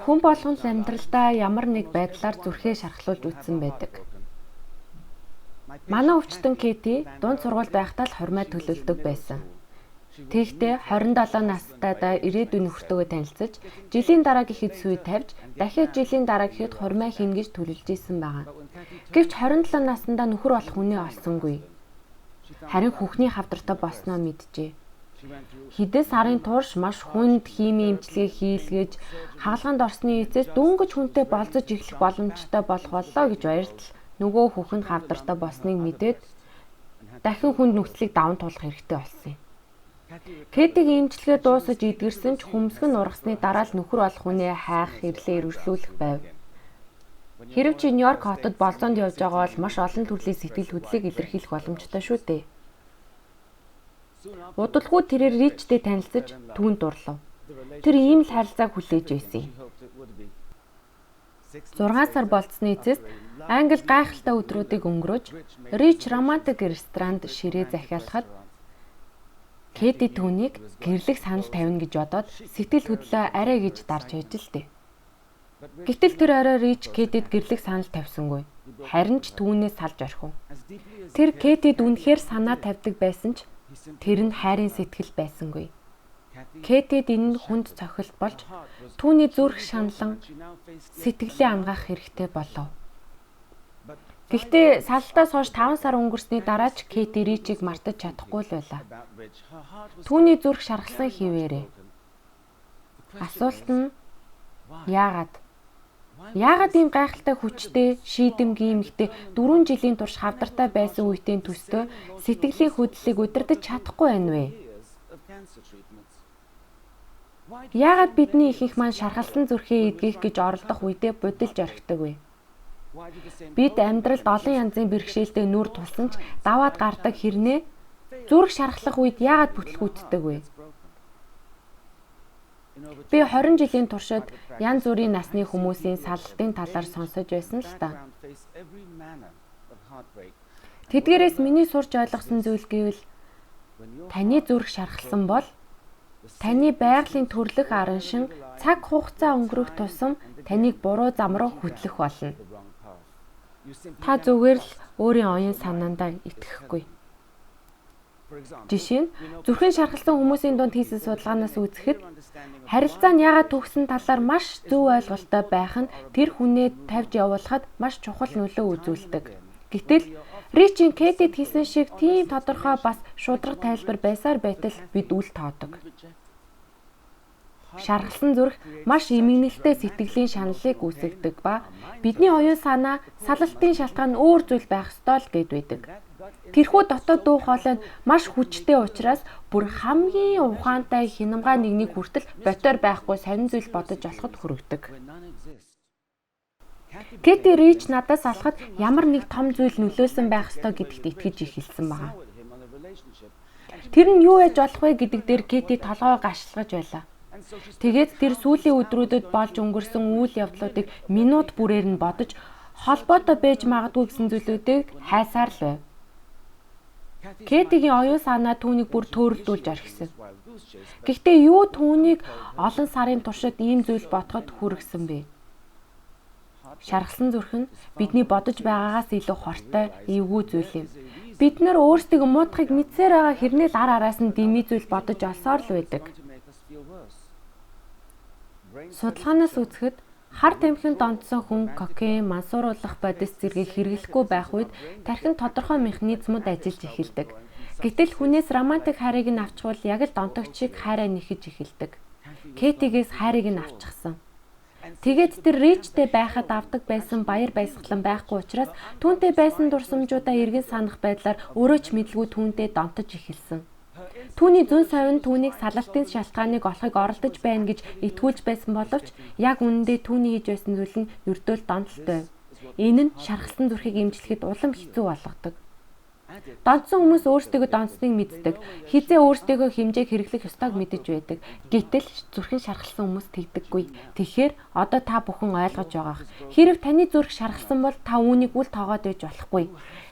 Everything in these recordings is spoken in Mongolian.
Хүн болгон л амьдралдаа ямар нэг байдлаар зүрхээ шархлуулж үтсэн байдаг. Манай өвчтөн Кэти дунд сургуульд байхдаа л хормой төлөвлөдөг байсан. Тэгэхдээ 27 настайдаа ирээдүйн нөхөртөөгөө танилцаж, жилийн дараа гэхэд сүй тавьж, дахиад жилийн дараа гэхэд хормой хийнэ гэж төлөвлөж исэн байгаа. Гэвч 27 наснда нөхөр болох үнээ олсонгүй. Харин хүүхний хавдартай болсноо мэджээ. Хэдэн сарын турш маш хүнд химийн эмчилгээ хийлгэж, хаалганд орсны эцэс дөнгөж хүнтэй болцож эхлэх боломжтой болох боллоо гэж баярлал нөгөө хүүхэн хавдартай болсныг мэдээд дахин хүнд нөхцөлийг даван туулах хэрэгтэй болсон юм. Кэтигийн эмчилгээ дуусаж эдгэрсэн ч хөмсгөн ургасны дараа л нөхөр болох үнээ хайх хэрлээ эргэлзүүлэх байв. Хэрэв чи Нью-Йорк хотод болзоонд явж байгаа бол маш олон төрлийн сэтгэл хөдлөлийг илэрхийлэх боломжтой шүү дээ. Удалгүй тэрээр Ричтэй танилцаж түүнд дурлав. Тэр ийм л харилцааг хүлээж байсан юм. 6 сар болцсны эцэст Англи гайхалтай өдрүүдийг өнгөрөөж Рич романтик ресторанд ширээ захиалахад Кэти түүнийг гэрлэх санал тавина гэж бодоод сэтгэл хөдлөө арай гэж дарж байж л дээ. Гэтэл тэр орой Рич Кэтид гэрлэх санал тавьсангүй. Харин ч түүнээс салж орхив. Тэр Кэтид үнэхээр санаа тавьдаг байсан ч тэр нь хайрын сэтгэл байсангүй. Кэтид энэ нь хүнд цохилт болж түүний зүрх шаналан сэтгэлээ ангаах хэрэгтэй болов. Гэхдээ саллтаас хойш 5 сар өнгөрсний дараа ч Кэти Ричийг мартаж чадахгүй л байлаа. Түүний зүрх шархсан хിവэрээ. Асуулт нь яагаад? Яагаад ийм гайхалтай хүчтэй, шийдэмгий эмэгтэй 4 жилийн турш хавдартай байсан үеийн төстөө сэтгэлийн хөдлөлийг удирдах чадахгүй байна вэ? Яагаад бидний ихэнх маань шархалсан зүрхээ эдгэх гэж оролдох үедээ будилж орхидог вэ? Бид амьдралд олон янзын бэрхшээлтэй нүр тулсан ч даваад гардаг хэрнээ зүрх шархлах үед яагаад бүтлгүүтдэг вэ? Би 20 жилийн туршид янз бүрийн насны хүмүүсийн саллтын талаар сонсож байсан л та. Тэдгээрээс миний сурч ойлгосон зүйл гэвэл таны зүрх шархлсан бол таны байгалийн төрлөх аран шин цаг хугацаа өнгөрөх тусам таныг буруу зам руу хөтлөх болно. Та зүгээр л өөрийн оюун санаандаа итгэхгүй. Жишээ нь зүрхэн шархалсан хүмүүсийн дунд хийсэн судалгаанаас үзэхэд харилцаа нь яагаад төгссөн талаар маш зөв ойлголттой байх нь тэр хүнээ тавьж явуулахад маш чухал нөлөө үзүүлдэг. Гэтэл Ричийн Кэтид хийсэн шиг тийм тодорхой бас шударга тайлбар байсаар байтал бид үл тоодог. Шархалсан зүрх маш эмгэнэлтэй сэтгэлийн шаналлыг үүсгэдэг ба бидний оюун санаа салалтын шалтгаан нь өөр зүйл байх ёстой л гэд байдаг. Тэрхүү дотоод дуу хоолой нь маш хүчтэй учраас бүр хамгийн ухаантай хинамгаа нэгнийг хүртэл ботоор байхгүй сонин зүйл бодож олоход хүргэдэг. Кэти Рич надаас алхад ямар нэг том зүйл нөлөөлсөн байх ёстой гэдэгт итгэж эхэлсэн байна. Тэр нь юу яж болох вэ гэдэг дээр Кэти толгой гашлагаж байлаа. Тэгээд тэр сүүлийн өдрүүдэд болж өнгөрсөн үйл явдлуудыг минут бүрээр нь бодож холбоотой байж магадгүй гэсэн зүйлүүдийг хайсаар л байв. Кэтигийн оюун санаа түүнийг бүр төөрөлдүүлж орхисон. Гэхдээ юу түүнийг олон сарын туршид ийм зүйл бодоход хүргэсэн бэ? Шархсан зүрх нь бидний бодож байгаагаас илүү хортой, эвгүй зүйл юм. Бид нар өөрсдөө муутахыг мэдсээр байгаа хэрнээ л ар араас нь дэмий зүйл бодож олсоор л байдаг. Судалгаанаас үзэхэд хар тамхинд онцсон хүн кокаин, мансууруулах бодис зэргийг хэрэглэхгүй байх үед тархинд тодорхой механизмууд ажиллаж эхэлдэг. Гэтэл хүнээс романтик хайрыг нь авчвал яг л донтогч шиг хайраа нэхэж эхэлдэг. Кэтигээс хайрыг нь авчихсан. Тэгээд тэр Ричтэй байхад авдаг байсан баяр баясгалан байхгүй учраас түүнтэй байсан дурсамжуудаа эргэн санах байдлаар өөрөө ч мэдлгүй түүнтэй донтож эхэлсэн. Түүний зүүн совин түүнийг салалтын шалтгааныг олохыг оролдож байна гэж итгүүлж байсан боловч яг үнэндээ түүний хийж байсан зүйл нь ердөө л донтолтой. Энэ нь шархалсан зүрхийг эмчлэхэд улам хэцүү болгодог. Донцсон хүмүүс өөрсдөө донцсныг мэддэг. Хизээ өөрсдөө хэмжээг хэрэглэх ёстойг мэдэж байдаг. Гэтэл зүрхэн шархалсан хүмүүс тэгдэггүй. Тэгэхээр одоо та бүхэн ойлгож байгаах. Хэрэв таны зүрх шархалсан бол та үүнийг үл тоогоод байж болохгүй.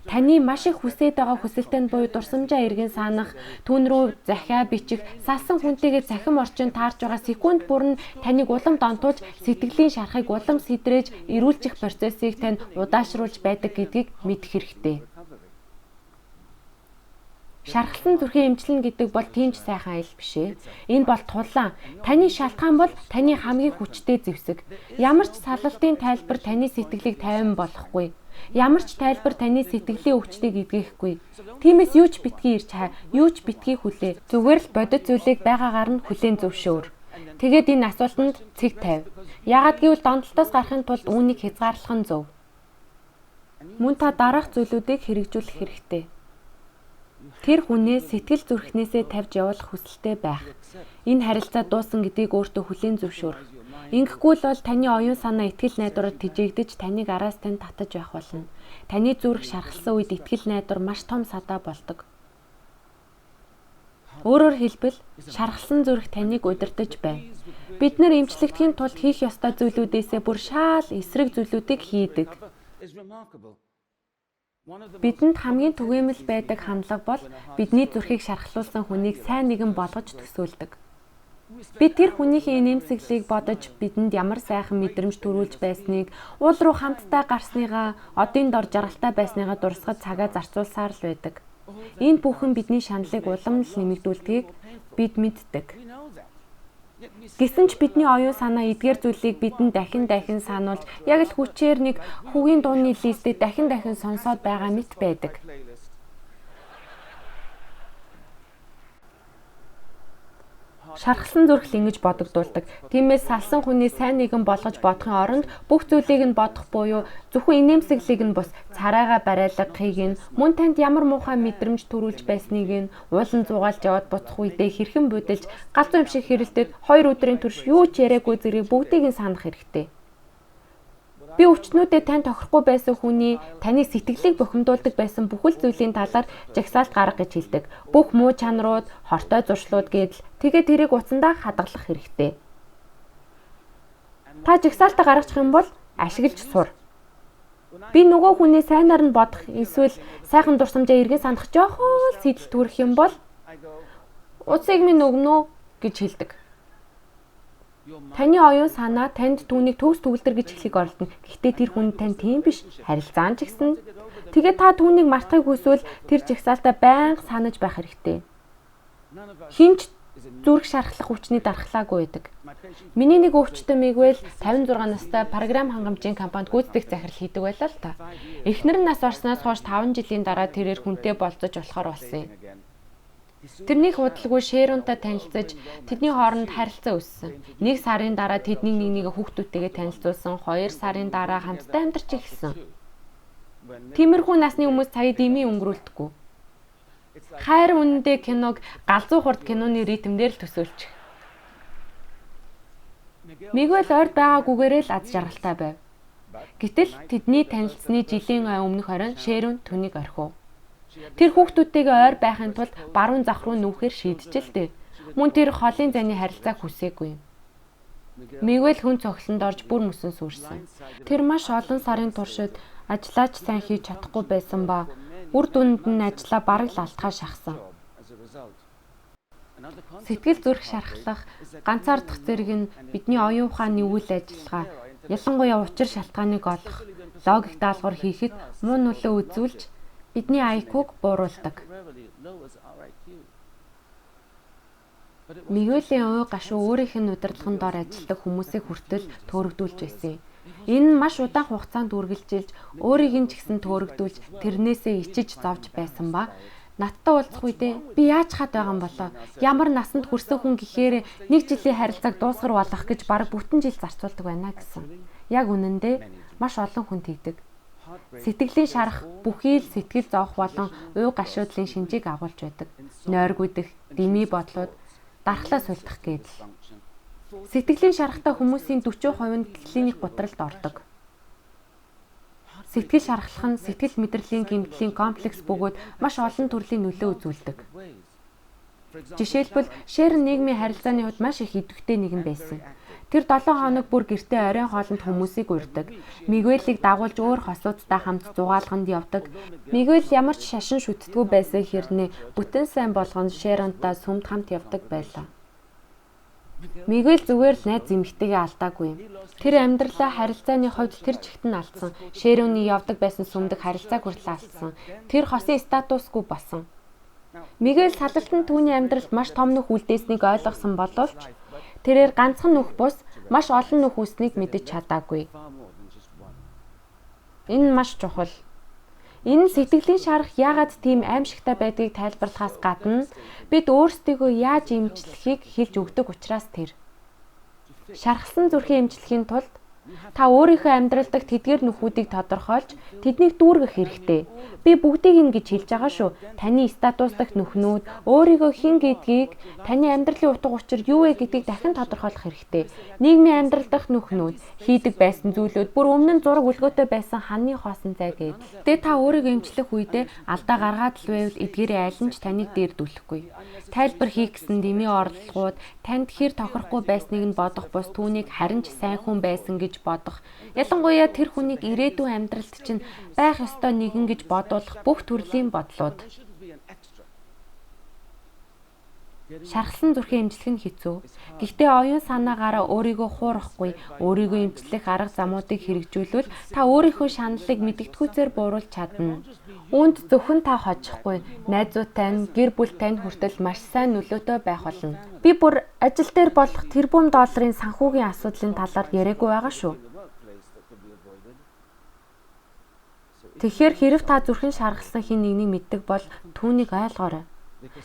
Таны маш их хүсэж байгаа хүсэлтэнд буюу дурсамжаа эргэн санах, түүн рүү захиа бичих, салсан хүнтэйгээ цахим орчин таарч байгаа секунд бүр нь таныг улам донтуулж, сэтгэлийн шарахыг улам сэдрээж, эрүүлчих процессыг тань удаашруулж байдаг гэдгийг мэдэх хэрэгтэй. Шархалсан зүрхийн эмчилнэ гэдэг бол тийм ч сайхан аялал биш ээ. Энэ бол тулаан. Таны шалтгаан бол таны хамгийн хүчтэй зэвсэг. Ямар ч салалтын тайлбар таны сэтгэлийг тайван болгохгүй. Ямар ч тайлбар таны сэтгэлийн өвчтийг эдгэхгүй. Тиймээс юу ч битгий ирж хаа, юу ч битгий хүлээ. Зүгээр л бодит зүйлийг байгаагаар нь хүлээн зөвшөөр. Тэгээд энэ асуултанд цэг тавь. Яагад гэвэл донтолтоос гарахын тулд үүнийг хязгаарлах нь зөв. Мөн та дараах зүйлүүдийг хэрэгжүүлэх хэрэгтэй. Тэр хүнээ сэтгэл зүрхнээсээ тавьж явуулах хүсэлтэй байх. Энэ харилцаа дууссан гэдгийг өөртөө хүлээн зөвшөөрөх. Ингэхгүй л бол таны оюун санаа итгэл найдвараар тэжээгдэж таныг араас тань татаж байх болно. Таны зүрх шархалсан үед итгэл найдвар маш том садаа болдог. Өөрөөр хэлбэл шархалсан зүрх таныг удирдах байна. Бид нар эмчлэгдэхийн тулд хийх ёстой зүйлүүдээсээ бүр шаал эсрэг зүйлүүдийг хийдэг. Бидэнд хамгийн түгээмэл байдаг хандлага бол бидний зүрхийг шархлуулсан хүнийг сайн нэгэн болгож төсөөлдөг. Бид тэр хүнийхээ нэмсэглийг бодож бидэнд ямар сайхан мэдрэмж төрүүлж байсныг, уул руу хамтдаа гарсныгаа, одын дор жаргалтай байсныгаа дурсахад цагаа зарцуулсаар л байдаг. Энэ бүхэн бидний шаналлыг улам л нэмэгдүүлдгийг бид мэддэг. Гэсэн ч бидний оюун санаа эдгээр зүйлийг бидэнд дахин сануулж, яг л хүчээр нэг хүүгийн дууны листийг дахин сонсоод байгаа мэт байдаг. Шархалсан зүрх л ингэж бодогдуулдаг. Тиймээс салсан хүний сайн нэгэн болгож бодохын оронд бүх зүйлийг нь бодох буюу зөвхөн инээмсэглийг нь бус царайгаа барайлгахыг нь мөн танд ямар муухай мэдрэмж төрүүлж байсныг нь уулан зугаалж яваад буцах үедээ хэрхэн будилж галзуу юм шиг хэрэлдээд 2 өдрийн турш юу ч яриаггүй зэрэг бүгдийг нь санах хэрэгтэй. Би өвчтнүүдэд тань тохирохгүй байсан хүний таны сэтгэлийг бухимдуулдаг байсан бүхэл зүйлийн талаар жагсаалт гарга гэж хэлдэг. Бүх муу чанарууд, хортой зуршлууд гэдэл тэгээд тэрийг утсандаа хадгалах хэрэгтэй. Та жагсаалтаа гаргачих юм бол ашиглаж сур. Би нөгөө хүний сайнаар нь бодох эсвэл сайхан дурсамжаа эргэн санах жоохон сэтэл төрөх юм бол утсыг минь өгнө гэж хэлдэг. Таны оюун санаа танд түүнийг төгс төгөлдөр гэж хэлхийг оролдоно. Гэхдээ тэр хүн тань тийм биш. Харилцаан ч гэсэн. Тэгээд та түүнийг мартахыг хүсвэл тэр жагсаалтаа байнга санаж байх хэрэгтэй. Хинч зүрх шархлах хүчний дархлаагүй байдаг. Миний нэг өвчтөн мэгвэл 56 настай програм хангамжийн компанид гүйцэтгэх захирал хийдэг байлаа л та. Эхнэр нь нас орсноос хойш 5 жилийн дараа тэрээр хүнтэй болцож болохоор болсон юм. Тэрний худалгүй Шэронтой танилцаж тэдний хооронд харилцаа үүссэн. 1 сарын дараа тэдний нэг хүүхдүүдтэйгээ танилцуулсан. 2 сарын дараа хамтдаа амьдарч эхэлсэн. Тиймэрхүү насны хүмүүс цагийг дэмий өнгөрүүлдэггүй. Хайр үнэндээ киног галзуу хурд киноны ритмээр л төсөөлчих. Мигвэл ойрд байгаагүйгээрээ л аз жаргалтай байв. Гэтэл тэдний танилцсны жилийн өмнөх оройн Шэрон түүнийг орхив. Тэр хүүхдүүдтэйгээ ойр байхын тулд баруун зах руу нүүхээр шийдчихэлтэй. Мөн тэр холын зайны харилцааг хүсээгүй. Мигвэл хүн цогцолд орж бүр мөсөн сүрсэн. Тэр маш олон сарын туршид ажиллаач сайн хийж чадахгүй байсан ба үр дүнд нь ажлаа бараг л алтгаа шахсан. Сэтгэл зүрх шархлах ганцаардах зэрэг нь бидний оюун ухааны үйл ажиллагаа, ялангуяа учир шалтгааныг олох, логик даалгавар хийхэд муу нөлөө үзүүлж бидний IQ-г бууруулдаг. Мигүлийн уй гашуу өөрийнх нь удирдлагын дор ажилладаг хүмүүсийг хүртэл төөрөгдүүлж байсан. Энэ нь маш удаан хугацаанд үргэлжилж, өөрийг нь ч гэсэн төөрөгдүүлж, тэрнээсээ ичиж зовж байсан ба надтай уулзах үедээ би яаж хаад байгаа юм болоо? Ямар насанд хүрсэн хүн гэхээр 1 жилийн харилцааг дуусгар болгох гэж бараг бүтэн жил зарцуулдаг байна гэсэн. Яг үнэндээ маш олон хүн тэгдэг. Сэтгэлийн шарах бүхий л сэтгэл зовох болон уй гашуудлын шинжийг агуулж байдаг. Нойргүйдэх, дэмий бодлууд, дархлаа сулдах гэдэл. Сэтгэлийн шарахтай хүмүүсийн 40% нь клиник гутралд ордог. Сэтгэл шархлах нь сэтгэл мэдрэлийн гэмтлийн комплекс бөгөөд маш олон төрлийн нөлөө үзүүлдэг. Жишээлбэл Шерон нийгмийн харилцааны хувьд маш их идэвхтэй нэгэн байсан. Тэр 7 хоног бүр гэртээ оройн хоолнд хүмүүсийг урьдаг. Мигуэлийг дагуулж өөр хосуудтай хамт зугаалганд явдаг. Мигуэл ямар ч шашин шүтдэггүй байсан хэрнээ бүтэн сайн болгонд Шеронтой сүмд хамт явдаг байлаа. Мигуэл зүгээр л найз эмэгтэйгээ алдаагүй. Тэр амьдралаа харилцааны хувьд тэр жигт нь алдсан. Шероны явдаг байсан сүмдэг харилцааг хүртэл алдсан. Тэр хосын статусгүй болсон. Мигуэл салалтанд түүний амьдралд маш том нөх үлдээснийг ойлгосон боловч тэрээр ганцхан нөх бус маш олон нөх үснийг мэдэж чадаагүй. Энэ маш чухал. Энэ сэтгэлийн шарах яагаад тийм аимшигтай байдгийг тайлбарлахаас гадна бид өөрсдийгөө яаж эмчлэхийг хэлж өгдөг учраас тэр. Шархсан зүрхийн эмчлэхийн тулд та өөрийнхөө амьдрал дахь тэдгээр нүхүүдийг тодорхойлж тэднийг дүүргэх хэрэгтэй. Би бүгдийг ингэж хэлж байгаа шүү. Таны статус дахь нүхнүүд, өөрийгөө хэн гэдгийг, таны амьдралын утга учир юу вэ гэдгийг дахин тодорхойлох хэрэгтэй. Нийгмийн амьдрал дахь нүхнүүд, хийдэг байсан зүйлүүд, бүр өмнө нь зураг үлгөөтэй байсан ханы хоосон цай гээд. Тэ та өөрийгөө эмчлэх үедээ алдаа гаргаад л байвал эдгээрээ аль нь ч таныг дээрдүүлэхгүй. Тайлбар хийх гэсэн дэмий орлогууд танд хэр тохирохгүй байсныг нь бодох бус түүнийг харин ч сайн хүн байсан гэж бодох. Ялангуяа тэр хүнийг ирээдүйн амьдралд чинь байх ёстой нэгэн гэж бодуулах бүх төрлийн бодлууд. Шархсан зүрхийн эмчлэх нь хэцүү. Гэхдээ оюун санаагаараа өөрийгөө хуурахгүй, өөрийгөө эмчлэх арга замуудыг хэрэгжүүлвэл та өөрийнхөө шаналлыг мэдгэдэггүйцээр бууруулж чадна. Үүнд зөвхөн та хожихгүй, найзуудтай нь, гэр бүлтэй нь хүртэл маш сайн нөлөөтэй байх болно. Би бүр ажил дээр болох тэрбум долларын санхүүгийн асуудлын талаар яриаггүй байгаа шүү. Тэгэхээр хэрэв та зүрхэн шаргалсан хэн нэгнийг мэддэг бол түүнийг ойлгоорой.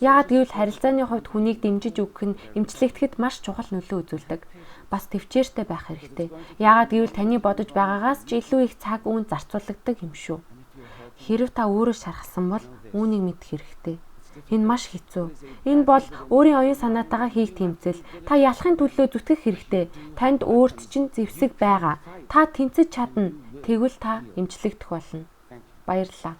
Яагаад гэвэл харилцааны хувьд хүнийг дэмжиж өгөх нь эмчлэгдэхэд маш чухал нөлөө үзүүлдэг. Бас төвчээртэй байх хэрэгтэй. Яагаад гэвэл таны бодож байгаагаас ч илүү их цаг үн зарцуулагддаг юм шүү. Хэрэв та өөрөө шархсан бол үүнийг мэдэх хэрэгтэй. Энэ маш хэцүү. Энэ бол өөрийн оюун санаатайгаа хийх тэмцэл. Та ялахын төлөө зүтгэх хэрэгтэй. Танд өөрт чинь зэвсэг байгаа. Та тэнцэж чадна. Тэгвэл та эмчлэгдэх болно. Баярлалаа.